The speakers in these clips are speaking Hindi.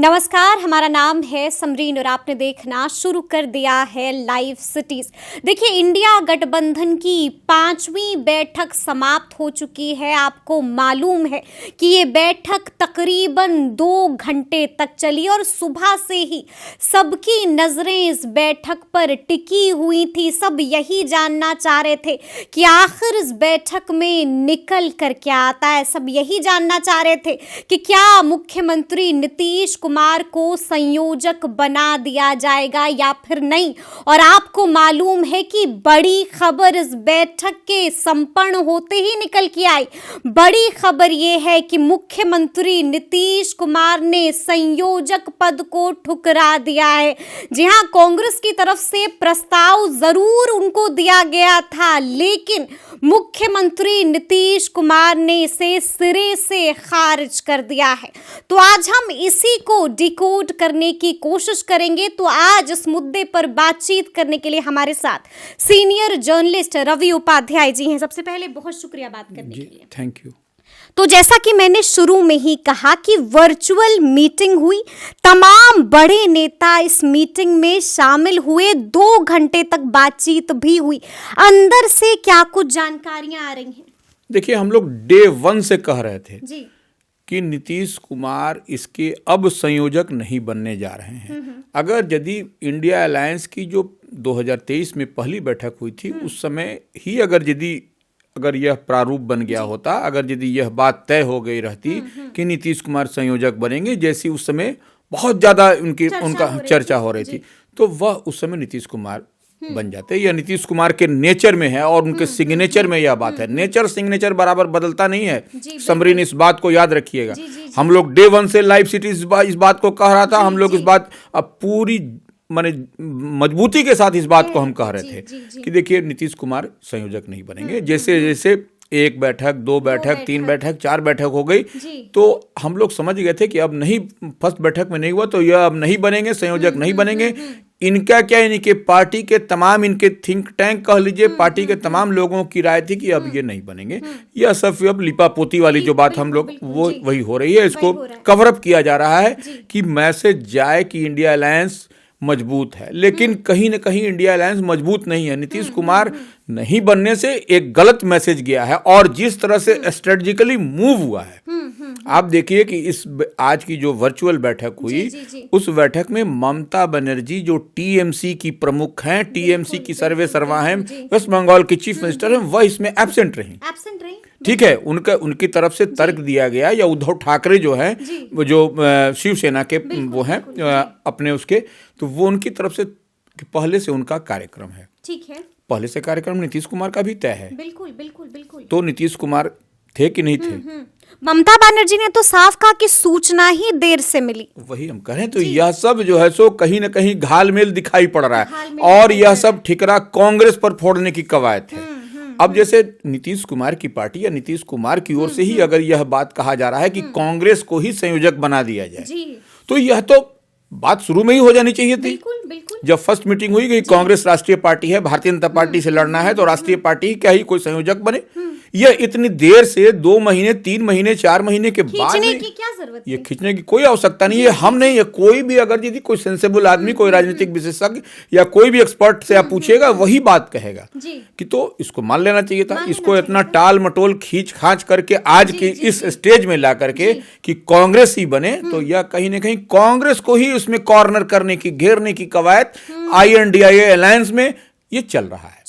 नमस्कार, हमारा नाम है समरीन और आपने देखना शुरू कर दिया है लाइव सिटीज। देखिए, इंडिया गठबंधन की 5वीं बैठक समाप्त हो चुकी है। आपको मालूम है कि ये बैठक तकरीबन 2 घंटे तक चली और सुबह से ही सबकी नजरें इस बैठक पर टिकी हुई थी। सब यही जानना चाह रहे थे कि आखिर इस बैठक में निकल कर क्या आता है। सब यही जानना चाह रहे थे कि क्या मुख्यमंत्री नीतीश कुमार को संयोजक बना दिया जाएगा या फिर नहीं। और आपको मालूम है कि बड़ी खबर इस बैठक के संपन्न होते ही निकल के आई। बड़ी खबर यह है कि मुख्यमंत्री नीतीश कुमार ने संयोजक पद को ठुकरा दिया है। जी हां, कांग्रेस की तरफ से प्रस्ताव जरूर उनको दिया गया था, लेकिन मुख्यमंत्री नीतीश कुमार ने इसे सिरे से खारिज कर दिया है। तो आज हम इसी को डिकोड करने की कोशिश करेंगे। तो आज इस मुद्दे पर बातचीत करने के लिए हमारे साथ सीनियर जर्नलिस्ट रवि उपाध्याय जी हैं। सबसे पहले बहुत शुक्रिया बात करने के लिए। Thank you. तो जैसा कि मैंने शुरू में ही कहा कि वर्चुअल मीटिंग हुई, तमाम बड़े नेता इस मीटिंग में शामिल हुए, 2 घंटे तक बातचीत भी हुई। अंदर से क्या कुछ जानकारियां आ रही हैं? देखिए, हम लोग डे 1 से कह रहे थे जी कि नीतीश कुमार इसके अब संयोजक नहीं बनने जा रहे हैं। अगर यदि इंडिया अलायंस की जो 2023 में पहली बैठक हुई थी, उस समय ही अगर यह प्रारूप बन गया होता, अगर यदि यह बात तय हो गई रहती कि नीतीश कुमार संयोजक बनेंगे, जैसी उस समय बहुत ज़्यादा उनका चर्चा हो रही थी, तो वह उस समय नीतीश कुमार बन जाते। यह नीतीश कुमार के नेचर में है और उनके सिग्नेचर में यह बात है। नेचर सिग्नेचर बराबर बदलता नहीं है। समरीन, इस बात को याद रखिएगा। हम लोग डे 1 से लाइव सिटी इस बात को कह रहा था। हम लोग इस बात अब पूरी माने मजबूती के साथ इस बात को हम कह रहे थे कि देखिए, नीतीश कुमार संयोजक नहीं बनेंगे। जैसे जैसे 1 बैठक, 2 बैठक, 3 बैठक, 4 बैठक हो गई, तो हम लोग समझ गए थे कि अब नहीं, फर्स्ट बैठक में नहीं हुआ तो यह अब नहीं बनेंगे, संयोजक नहीं बनेंगे। इनका क्या, इनके पार्टी के तमाम, इनके थिंक टैंक कह लीजिए, पार्टी के तमाम लोगों की राय थी कि अब ये नहीं बनेंगे। यह सब अब लिपापोती वाली जो बात हम लोग वो वही हो रही है। इसको कवर अप किया जा रहा है कि मैसेज जाए कि इंडिया अलायंस मजबूत है, लेकिन कहीं ना कहीं इंडिया अलायंस मजबूत नहीं है। नीतीश कुमार नहीं बनने से एक गलत मैसेज गया है और जिस तरह से स्ट्रेटेजिकली मूव हुआ है, आप देखिए कि इस आज की जो वर्चुअल बैठक हुई, उस बैठक में ममता बनर्जी जो टीएमसी की प्रमुख हैं, टीएमसी की सर्वे सर्वा हैं, वेस्ट बंगाल की चीफ मिनिस्टर हैं, वह इसमें एब्सेंट रही। ठीक है, उनकी तरफ से तर्क दिया गया, या उद्धव ठाकरे जो हैं, जो शिवसेना के वो हैं अपने उसके, तो वो उनकी तरफ से पहले से उनका कार्यक्रम है। ठीक है, पहले से कार्यक्रम नीतीश कुमार का भी तय है। बिल्कुल बिल्कुल बिल्कुल। तो नीतीश कुमार थे कि नहीं थे? ममता बनर्जी ने तो साफ कहा कि सूचना ही देर से मिली। वही हम कहें, तो यह सब जो है सो कहीं ना कहीं घालमेल दिखाई पड़ रहा है और यह सब ठिकरा कांग्रेस पर फोड़ने की कवायद है। अब जैसे नीतीश कुमार की पार्टी या नीतीश कुमार की ओर से ही अगर यह बात कहा जा रहा है कि कांग्रेस को ही संयोजक बना दिया जाए, तो यह तो बात शुरू में ही हो जानी चाहिए थी। बिल्कुल बिल्कुल। जब फर्स्ट मीटिंग हुई कि कांग्रेस राष्ट्रीय पार्टी है, भारतीय जनता पार्टी से लड़ना है, तो राष्ट्रीय पार्टी ही क्या ही कोई संयोजक बने। यह इतनी देर से 2 महीने, 3 महीने, 4 महीने के बाद खींचने की क्या जरूरत है? ये खींचने की कोई आवश्यकता नहीं है। हम नहीं है, कोई भी अगर यदि कोई सेंसेबल आदमी, कोई राजनीतिक विशेषज्ञ या कोई भी एक्सपर्ट से आप पूछिएगा, वही बात कहेगा कि तो इसको मान लेना चाहिए था। इसको इतना टाल मटोल खींच खांच करके आज के इस स्टेज में ला करके कि कांग्रेस ही बने, तो यह कहीं ना कहीं कांग्रेस को ही उसमें कॉर्नर करने की, घेरने की कवायद INDIA अलायंस में ये चल रहा है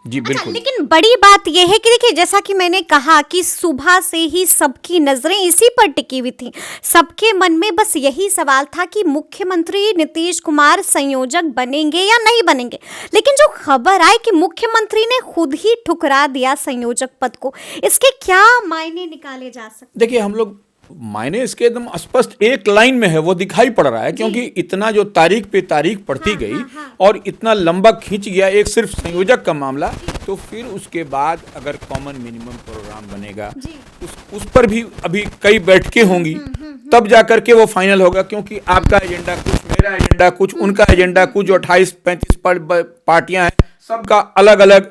जी। बिल्कुल। लेकिन बड़ी बात यह है कि देखिए, जैसा कि मैंने कहा कि सुबह से ही सबकी नजरें इसी पर टिकी हुई थी। सबके मन में बस यही सवाल था कि मुख्यमंत्री नीतीश कुमार संयोजक बनेंगे या नहीं बनेंगे। लेकिन जो खबर आई कि मुख्यमंत्री ने खुद ही ठुकरा दिया संयोजक पद को, इसके क्या मायने निकाले जा सकते? देखिए, हम लोग मायने इसके एकदम स्पष्ट एक लाइन में है, वो दिखाई पड़ रहा है, क्योंकि इतना जो तारीख पे तारीख पढ़ती गई और इतना लंबा खींच गया एक सिर्फ संयोजक का मामला, तो फिर उसके बाद अगर कॉमन मिनिमम प्रोग्राम बनेगा, उस पर भी अभी कई बैठकें होंगी, तब जाकर के वो फाइनल होगा। क्योंकि आपका एजेंडा कुछ, मेरा एजेंडा कुछ, उनका एजेंडा कुछ, जो 28-35 पार्टियां हैं, सबका अलग अलग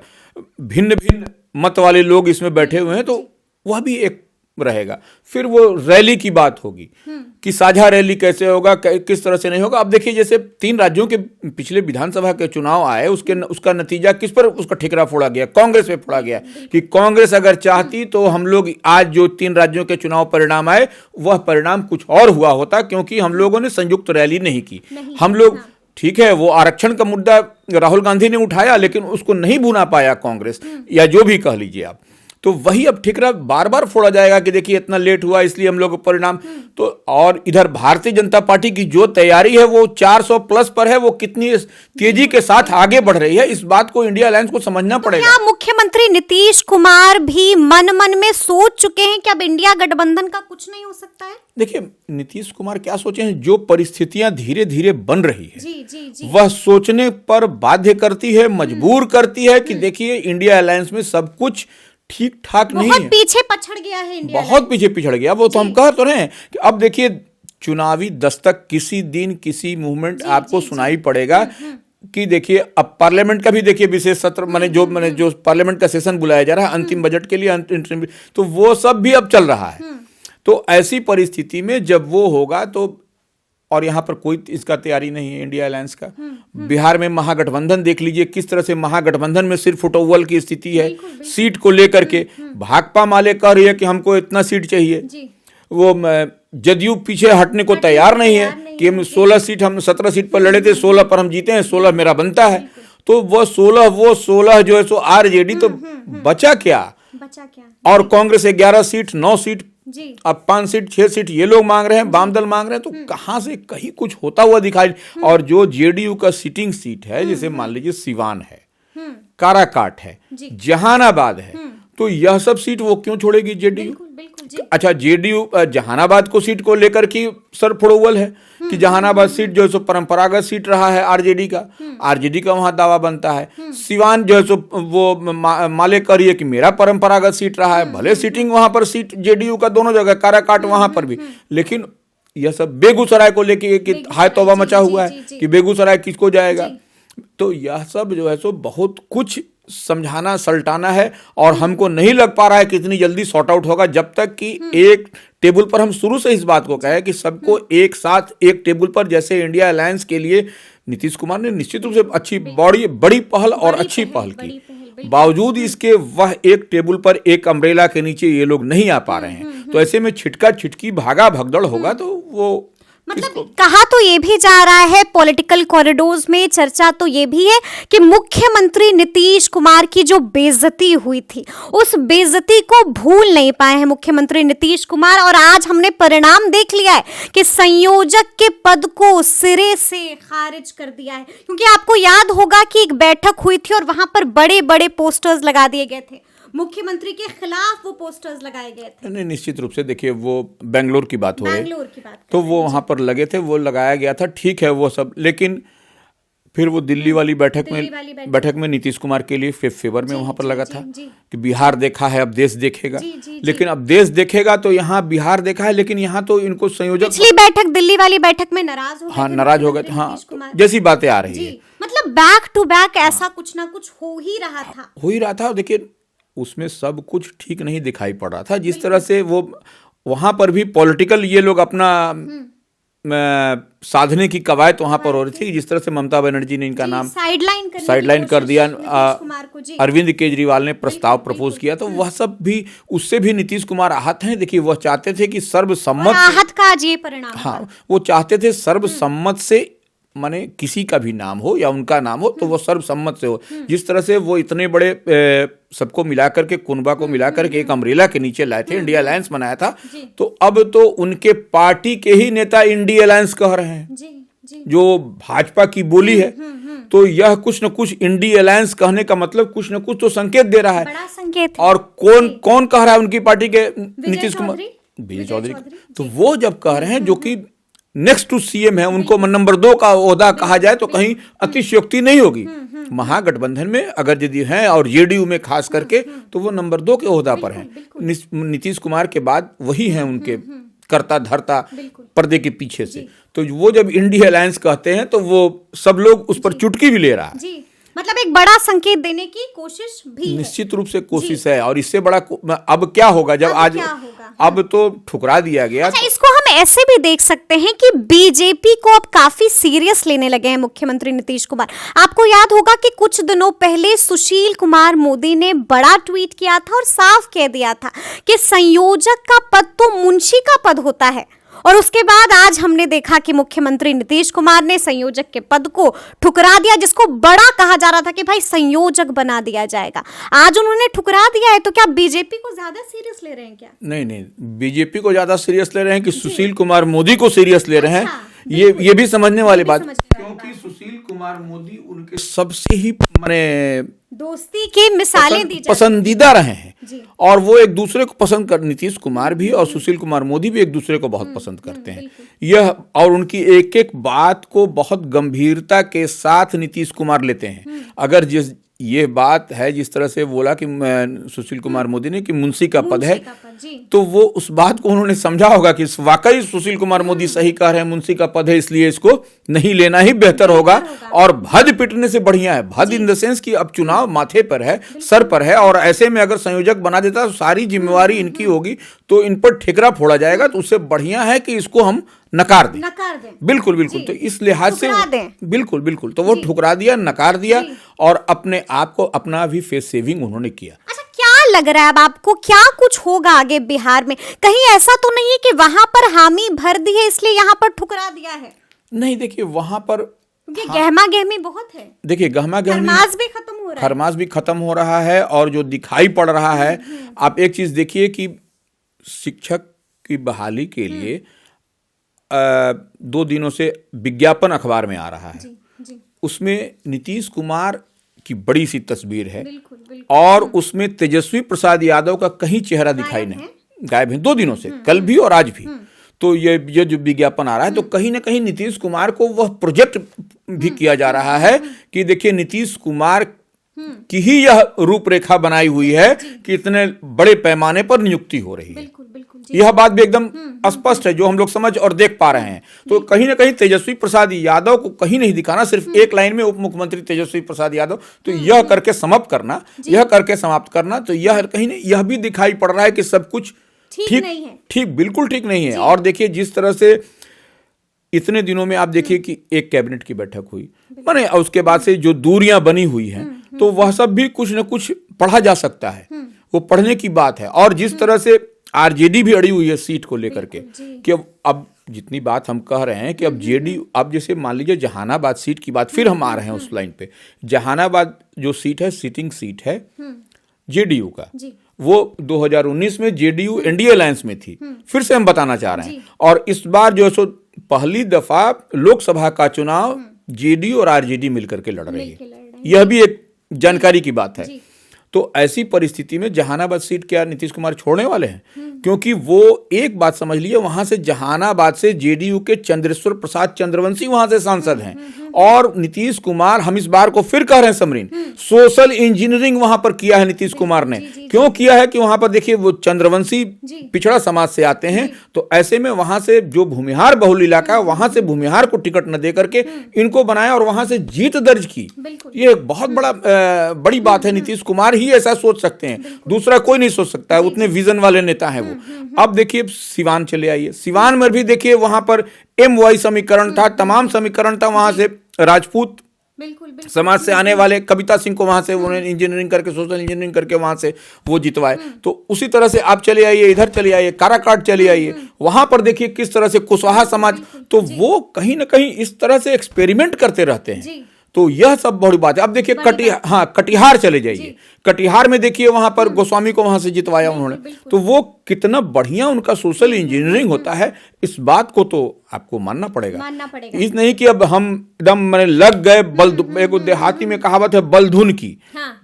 भिन्न भिन्न मत वाले लोग इसमें बैठे हुए हैं, तो वह भी एक रहेगा। फिर वो रैली की बात होगी कि साझा रैली कैसे होगा, किस तरह से नहीं होगा। अब देखिए जैसे 3 राज्यों के पिछले विधानसभा के चुनाव आए, उसका नतीजा किस पर उसका ठिकरा फोड़ा गया, कांग्रेस पे फोड़ा गया कि कांग्रेस अगर चाहती तो हम लोग आज जो 3 राज्यों के चुनाव परिणाम आए वह परिणाम कुछ और हुआ होता, क्योंकि हम लोगों ने संयुक्त रैली नहीं की। हम लोग ठीक है, वो आरक्षण का मुद्दा राहुल गांधी ने उठाया लेकिन उसको नहीं भुना पाया कांग्रेस, या जो भी कह लीजिए आप। तो वही अब ठिकरा बार बार फोड़ा जाएगा कि देखिए इतना लेट हुआ इसलिए हम लोग परिणाम। तो और इधर भारतीय जनता पार्टी की जो तैयारी है वो 400 प्लस पर है, वो कितनी तेजी के साथ आगे बढ़ रही है, इस बात को इंडिया अलायंस को समझना पड़ेगा। क्या मुख्यमंत्री नीतीश कुमार भी मन में सोच चुके हैं कि अब इंडिया गठबंधन का कुछ नहीं हो सकता है? देखिए नीतीश कुमार क्या सोचे हैं, जो परिस्थितियां धीरे धीरे बन रही है जी। वह सोचने पर बाध्य करती है, मजबूर करती है कि देखिए इंडिया अलायंस में सब कुछ ठीक ठाक नहीं है, बहुत पीछे पछड़ गया है इंडिया, बहुत पीछे पिछड़ गया। वो तो हम कह तो रहे हैं कि अब देखिए चुनावी दस्तक किसी दिन किसी मूवमेंट आपको सुनाई पड़ेगा कि देखिए अब पार्लियामेंट का भी देखिए विशेष सत्र माने जो पार्लियामेंट का सेशन बुलाया जा रहा है अंतिम बजट के लिए, तो वो सब भी अब चल रहा है। तो ऐसी परिस्थिति में जब वो होगा तो, और यहाँ पर कोई इसका तैयारी नहीं है इंडिया अलायंस का। बिहार में महागठबंधन देख लीजिए किस तरह से महागठबंधन में सिर्फ फुटोवल की स्थिति है। सीट को लेकर के भाकपा माले कह रही है कि हमको इतना सीट चाहिए, वो जदयू पीछे हटने को तैयार नहीं है कि हम 16 सीट, हम 17 सीट पर लड़े थे, 16 पर हम जीते हैं, 16 मेरा बनता है। तो वो 16 जो है सो आरजेडी, तो बचा क्या? और कांग्रेस 11 सीट 9 सीट, अब 5 सीट 6 सीट ये लोग मांग रहे हैं, वाम दल मांग रहे हैं। तो कहां से कहीं कुछ होता हुआ दिखाई। और जो जेडीयू का सिटिंग सीट है, जैसे मान लीजिए सिवान है, काराकाट है, जहानाबाद है, तो यह सब सीट वो क्यों छोड़ेगी जेडीयू? अच्छा, जेडीयू जहानाबाद को सीट को लेकर की सर फुड़ोवल है कि जहानाबाद सीट जो है सो परंपरागत सीट रहा है आरजेडी का वहां दावा बनता है। सिवान जो है सो वो माले करिए कि मेरा परंपरागत सीट रहा है, भले सीटिंग वहां पर सीट जेडीयू का दोनों जगह, काराकाट वहां पर भी, लेकिन यह सब बेगूसराय को लेके कि हाय तौबा मचा हुआ है कि बेगूसराय किसको जाएगा। तो यह सब जो है सो बहुत कुछ समझाना सल्टाना है, और हमको नहीं लग पा रहा है कितनी जल्दी सॉर्ट आउट होगा, जब तक कि एक टेबल पर हम शुरू से इस बात को कहें कि सबको एक साथ एक टेबल पर, जैसे इंडिया अलायंस के लिए नीतीश कुमार ने निश्चित रूप से अच्छी बड़ी पहल और अच्छी पहल की, बावजूद इसके वह एक टेबल पर एक अम्ब्रेला के नीचे ये लोग नहीं आ पा रहे हैं। तो ऐसे में छिटका छिटकी भागा भगदड़ होगा। तो वो मतलब कहा तो ये भी जा रहा है पॉलिटिकल कॉरिडोर्स में, चर्चा तो ये भी है कि मुख्यमंत्री नीतीश कुमार की जो बेइज्जती हुई थी उस बेइज्जती को भूल नहीं पाए हैं मुख्यमंत्री नीतीश कुमार। और आज हमने परिणाम देख लिया है कि संयोजक के पद को सिरे से खारिज कर दिया है, क्योंकि आपको याद होगा कि एक बैठक हुई थी और वहां पर बड़े बड़े पोस्टर्स लगा दिए गए थे, मुख्यमंत्री के खिलाफ वो पोस्टर्स लगाए गए थे। नहीं, निश्चित रूप से देखिए वो बेंगलोर की बात हो रही है, तो वो वहां पर लगे थे, वो लगाया गया था, ठीक है वो सब। लेकिन फिर वो दिल्ली वाली बैठक में नीतीश कुमार के लिए फेवर में वहां पर लगा था कि बिहार देखा है अब देश देखेगा। लेकिन अब देश देखेगा तो यहाँ बिहार देखा है, लेकिन यहाँ तो इनको संयोजक पिछली बैठक दिल्ली वाली बैठक में नाराज हो गए। हाँ, नाराज हो गए थे। हाँ, जैसी बातें आ रही है, मतलब बैक टू बैक ऐसा कुछ ना कुछ हो ही रहा था। देखिए उसमें सब कुछ ठीक नहीं दिखाई पड़ रहा था, जिस तरह से वो वहां पर भी पॉलिटिकल ये लोग अपना साधने की कवायद वहां पर हो रही थी, जिस तरह से ममता बनर्जी ने इनका नाम साइडलाइन कर दिया, अरविंद केजरीवाल ने प्रस्ताव प्रपोज किया, तो वह सब भी, उससे भी नीतीश कुमार आहत हैं। देखिए वह चाहते थे कि सर्वसम्मत, आहत का आज ये परिणाम, हाँ, वो चाहते थे सर्वसम्मत से, माने किसी का भी नाम हो या उनका नाम हो तो वो सर्वसम्मत से हो। जिस तरह से वो इतने बड़े सबको मिलाकर के, कुनबा को मिलाकर के एक अम्ब्रेला के नीचे लाए थे, इंडिया अलायंस बनाया था, तो अब तो उनके पार्टी के ही नेता इंडिया अलायंस कह रहे हैं, जो भाजपा की बोली है। तो यह कुछ न कुछ इंडिया अलायंस कहने का मतलब कुछ न कुछ तो संकेत दे रहा है, बड़ा संकेत। और कौन कह रहा है उनकी पार्टी के? नीतीश कुमार, विजय चौधरी। तो वो जब कह रहे हैं, जो कि नेक्स्ट टू सीएम है, उनको नंबर 2 का ओहदा कहा जाए तो कहीं अतिशयोक्ति नहीं होगी। महागठबंधन में अगर यदि हैं, और जेडीयू में खास करके, तो वो नंबर 2 के ओहदा पर हैं। नीतीश कुमार के बाद वही हैं उनके करता धरता पर्दे के पीछे से। तो वो जब इंडिया अलायंस कहते हैं तो वो सब लोग उस पर चुटकी भी ले रहा है, मतलब एक बड़ा संकेत देने की कोशिश भी निश्चित रूप से कोशिश है। और इससे बड़ा अब क्या होगा, जब आज अब तो ठुकरा दिया गया। अच्छा, इसको हम ऐसे भी देख सकते हैं कि बीजेपी को अब काफी सीरियस लेने लगे हैं मुख्यमंत्री नीतीश कुमार। आपको याद होगा कि कुछ दिनों पहले सुशील कुमार मोदी ने बड़ा ट्वीट किया था और साफ कह दिया था कि संयोजक का पद तो मुंशी का पद होता है, और उसके बाद आज हमने देखा कि मुख्यमंत्री नीतीश कुमार ने संयोजक के पद को ठुकरा दिया, जिसको बड़ा कहा जा रहा था कि भाई संयोजक बना दिया जाएगा। आज उन्होंने ठुकरा दिया है, तो क्या बीजेपी को ज्यादा सीरियस ले रहे हैं क्या? नहीं, बीजेपी को ज्यादा सीरियस ले रहे हैं कि सुशील कुमार मोदी को सीरियस ले रहे हैं। ये भी समझने वाली बात, क्योंकि सुशील कुमार मोदी उनके सबसे ही माने दोस्ती की मिसालें दी पसंदीदा रहे हैं, और वो एक दूसरे को पसंद कर, नीतीश कुमार भी और सुशील कुमार मोदी भी एक दूसरे को बहुत पसंद करते हैं। यह और उनकी एक एक बात को बहुत गंभीरता के साथ नीतीश कुमार लेते हैं। अगर ये बात है जिस तरह से बोला कि सुशील कुमार मोदी ने कि मुंशी का पद है, तो वो उस बात को उन्होंने समझा होगा कि वाकई सुशील कुमार मोदी सही कह रहे हैं, मुंशी का पद है, इसलिए इसको नहीं लेना ही बेहतर होगा। और भद पिटने से बढ़िया है, भद इन द सेंस कि अब चुनाव माथे पर है, सर पर है, और ऐसे में अगर संयोजक बना देता तो सारी जिम्मेवारी इनकी होगी, तो इन पर ठिकरा फोड़ा जाएगा। तो उससे बढ़िया है कि इसको हम नकार दें। बिल्कुल। तो इस लिहाज से बिल्कुल तो वो ठुकरा दिया, नकार दिया, और अपने आप को अपना भी फेस सेविंग उन्होंने किया। अच्छा, क्या लग रहा है अब आपको, क्या कुछ होगा आगे बिहार में? कहीं ऐसा तो नहीं है कि वहां पर हामी भर दी है इसलिए यहाँ पर ठुकरा दिया है? नहीं, देखिए वहां पर गहमा गहमी बहुत है। देखिए गहमा गहमी, खरमास भी खत्म हो रहा है, खरमास भी खत्म हो रहा है, और जो दिखाई पड़ रहा है, आप एक चीज देखिए कि शिक्षक की बहाली के लिए 2 दिनों से विज्ञापन अखबार में आ रहा है। उसमें नीतीश कुमार की बड़ी सी तस्वीर है, और उसमें तेजस्वी प्रसाद यादव का कहीं चेहरा दिखाई नहीं, गायब है 2 दिनों से, कल भी और आज भी। तो ये जो विज्ञापन आ रहा है, तो कहीं ना कहीं नीतीश कुमार को वह प्रोजेक्ट भी किया जा रहा है कि देखिए नीतीश कुमार की ही यह रूपरेखा बनाई हुई है कि इतने बड़े पैमाने पर नियुक्ति हो रही है। यह बात भी एकदम स्पष्ट है, जो हम लोग समझ और देख पा रहे हैं। तो कहीं ना कहीं तेजस्वी प्रसाद यादव को कहीं नहीं दिखाना, सिर्फ एक लाइन में उप मुख्यमंत्री तेजस्वी प्रसाद यादव, तो यह करके समाप्त करना, तो यह कहीं नहीं, यह भी दिखाई पड़ रहा है कि सब कुछ बिल्कुल ठीक नहीं है। और देखिए जिस तरह से इतने दिनों में आप देखिए कि एक कैबिनेट की बैठक हुई, माने उसके बाद से जो दूरियां बनी हुई हैं, तो वह सब भी कुछ न कुछ पढ़ा जा सकता है, वो पढ़ने की बात है। और जिस तरह से आरजेडी भी अड़ी हुई है सीट को लेकर के, कि अब जितनी बात हम कह रहे हैं कि अब जेडीयू, अब जैसे मान लीजिए जहानाबाद सीट की बात, फिर हम आ रहे हैं उस लाइन पे। जहानाबाद जो सीट है, सिटिंग सीट है जेडीयू का, वो 2019 में जेडीयू एनडीए अलायंस में थी, फिर से हम बताना चाह रहे हैं। और इस बार जो है पहली दफा लोकसभा का चुनाव जेडीयू और आरजेडी मिलकर के लड़ रही है, यह भी एक जानकारी की बात है। तो ऐसी परिस्थिति में जहानाबाद सीट क्या नीतीश कुमार छोड़ने वाले हैं? क्योंकि वो एक बात समझ लीजिए, वहां से जहानाबाद से जेडीयू के चंद्रेश्वर प्रसाद चंद्रवंशी वहां से सांसद हैं, और नीतीश कुमार, हम इस बार को फिर कह रहे हैं समरीन, सोशल इंजीनियरिंग वहां पर किया है नीतीश कुमार ने। क्यों किया है कि वहां पर देखिए वो चंद्रवंशी पिछड़ा समाज से आते हैं, तो ऐसे में वहां से जो भूमिहार बहुल इलाका है, वहां से भूमिहार को टिकट न दे करके इनको बनाया और वहां से जीत दर्ज की। ये एक बहुत बड़ी बात है, नीतीश कुमार ही ऐसा सोच सकते हैं, दूसरा कोई नहीं सोच सकता है, उतने विजन वाले नेता हैं वो। अब देखिए सिवान चले आइए, सिवान में भी देखिए वहां पर MY समीकरण था, तमाम समीकरण था, वहां से राजपूत समाज से आने वाले कविता सिंह को वहां से उन्होंने इंजीनियरिंग करके, सोशल इंजीनियरिंग करके वहां से वो जितवाए। तो उसी तरह से आप चले आइए, इधर चले आइए, काराकाट चले आइए, वहां पर देखिए किस तरह से कुशवाहा समाज, तो वो कहीं ना कहीं इस तरह से एक्सपेरिमेंट करते रहते हैं। तो यह सब बड़ी बात है। अब देखिए कटिहार चले जाइए, कटिहार में देखिए वहां पर गोस्वामी को वहां से जितवाया उन्होंने, तो वो कितना बढ़िया उनका सोशल इंजीनियरिंग होता है, इस बात को तो आपको मानना पड़ेगा। इस नहीं कि अब हम एकदम मैंने लग गए एक देहाती में कहावत है बलधुन की,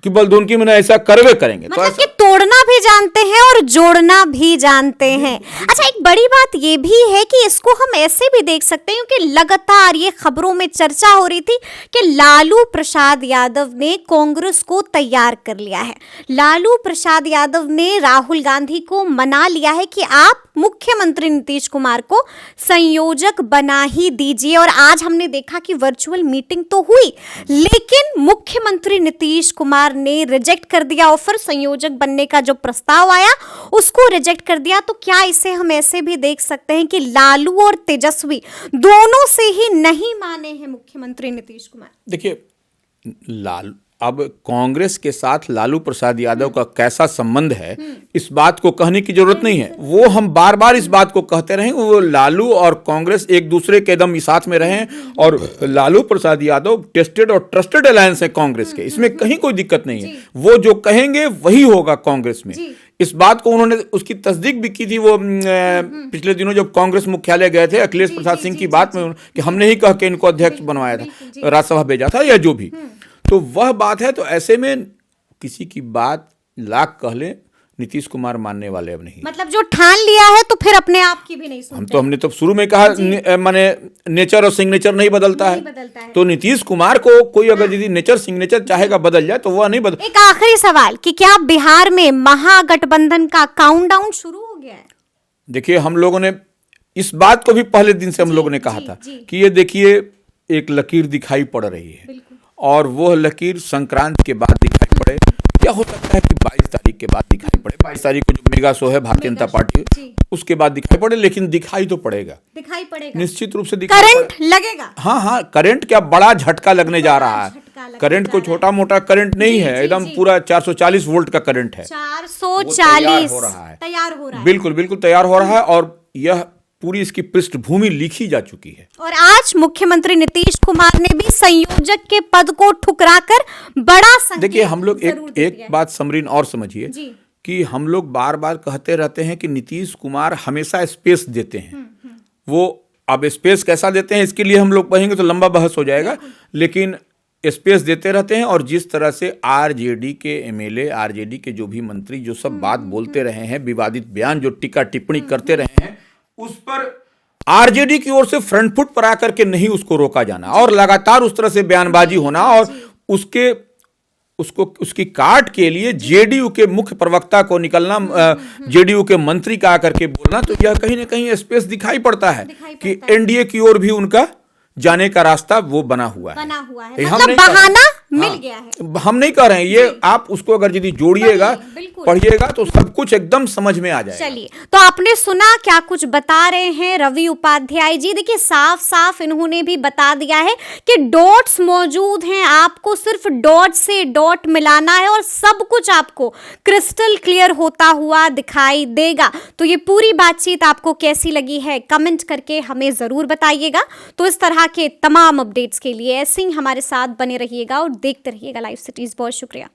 कि बलधुन की मैंने ऐसा करवे करेंगे, मतलब तो कि तोड़ना भी जानते हैं और जोड़ना भी जानते हैं। अच्छा, एक बड़ी बात ये भी है कि इसको हम ऐसे भी देख सकते हैं कि लगातार ये खबरों में चर्चा हो रही थी कि लालू प्रसाद यादव ने कांग्रेस को तैयार कर लिया है। लालू प्रसाद यादव ने राहुल गांधी को मना लिया है कि आप मुख्यमंत्री नीतीश कुमार को संयोजक बना ही दीजिए। और आज हमने देखा कि वर्चुअल मीटिंग तो हुई, लेकिन मुख्यमंत्री नीतीश कुमार ने रिजेक्ट कर दिया ऑफर। संयोजक बनने का जो प्रस्ताव आया उसको रिजेक्ट कर दिया। तो क्या इसे हम ऐसे भी देख सकते हैं कि लालू और तेजस्वी दोनों से ही नहीं माने हैं मुख्यमंत्री नीतीश कुमार? देखिए, लालू अब कांग्रेस के साथ लालू प्रसाद यादव का कैसा संबंध है इस बात को कहने की जरूरत नहीं है। वो हम बार बार इस बात को कहते रहे, वो लालू और कांग्रेस एक दूसरे के एकदम साथ में रहे और लालू प्रसाद यादव टेस्टेड और ट्रस्टेड अलायंस है कांग्रेस के, इसमें कहीं कोई दिक्कत नहीं है। वो जो कहेंगे वही होगा कांग्रेस में। इस बात को उन्होंने उसकी तस्दीक भी की थी वो पिछले दिनों जब कांग्रेस मुख्यालय गए थे अखिलेश प्रसाद सिंह की बात में कि हमने ही कह के इनको अध्यक्ष बनवाया था, राज्यसभा भेजा था या जो भी, तो वह बात है। तो ऐसे में किसी की बात लाख कह ले, नीतीश कुमार मानने वाले अब नहीं। मतलब जो ठान लिया है तो फिर अपने आप की भी नहीं सुनते। हमने तो शुरू में कहा माने नेचर और सिग्नेचर नहीं बदलता है। तो नीतीश कुमार को कोई अगर यदि नेचर सिग्नेचर चाहेगा बदल जाए तो वह नहीं बदल। एक आखिरी सवाल कि क्या बिहार में महागठबंधन का काउंटडाउन शुरू हो गया है? देखिए, हम लोगों ने इस बात को भी पहले दिन से हम लोगों ने कहा था कि ये देखिए एक लकीर दिखाई पड़ रही है और वह लकीर संक्रांति के बाद दिखाई पड़े, या हो सकता है कि 22 तारीख के बाद दिखाई पड़े। 22 तारीख को जो मेगा शो है भारतीय जनता पार्टी, उसके बाद दिखाई पड़े, लेकिन दिखाई तो पड़ेगा, दिखाई पड़ेगा, निश्चित रूप से दिखाई करंट लगेगा। हाँ, करंट क्या बड़ा झटका लगने जा रहा है। करंट को छोटा मोटा करंट नहीं है, एकदम पूरा 440 वोल्ट का करंट है। 440 हो रहा है, तैयार हो रहा है, बिल्कुल तैयार हो रहा है और यह पूरी इसकी पृष्ठभूमि लिखी जा चुकी है। और आज मुख्यमंत्री नीतीश कुमार ने भी संयोजक के पद को ठुकराकर बड़ा संकेत देखिए, हम लोग एक बात समरीन और समझिए कि हम लोग बार बार कहते रहते हैं कि नीतीश कुमार हमेशा स्पेस देते हैं। वो अब स्पेस कैसा देते हैं इसके लिए हम लोग कहेंगे तो लंबा बहस हो जाएगा, लेकिन स्पेस देते रहते हैं। और जिस तरह से आरजेडी के एमएलए, आरजेडी के जो भी मंत्री जो सब बात बोलते रहे हैं, विवादित बयान जो टीका टिप्पणी करते रहे हैं, उस पर आरजेडी की ओर से फ्रंट फुट पर आकर के नहीं उसको रोका जाना और लगातार उस तरह से बयानबाजी होना और उसकी काट के लिए जेडीयू के मुख्य प्रवक्ता को निकलना, जेडीयू के मंत्री का आकर के बोलना, तो यह कहीं ना कहीं स्पेस दिखाई पड़ता है कि एनडीए की ओर भी उनका जाने का रास्ता वो बना हुआ है। मतलब बहाना मिल गया है। हम नहीं कह रहे हैं ये, आप उसको अगर यदि जोड़िएगा पढ़िएगा तो सब कुछ एकदम समझ में आ जाएगा। चलिए, तो आपने सुना क्या कुछ बता रहे हैं रवि उपाध्याय जी। देखिए, साफ साफ इन्होंने भी बता दिया है कि डॉट्स मौजूद हैं, आपको सिर्फ डॉट से डॉट मिलाना है और सब कुछ आपको क्रिस्टल क्लियर होता हुआ दिखाई देगा। तो ये पूरी बातचीत आपको कैसी लगी है कमेंट करके हमें जरूर बताइएगा। तो इस तरह के तमाम अपडेट्स के लिए ऐसे ही हमारे साथ बने रहिएगा और देखते रहिएगा लाइव सिटीज। बहुत शुक्रिया।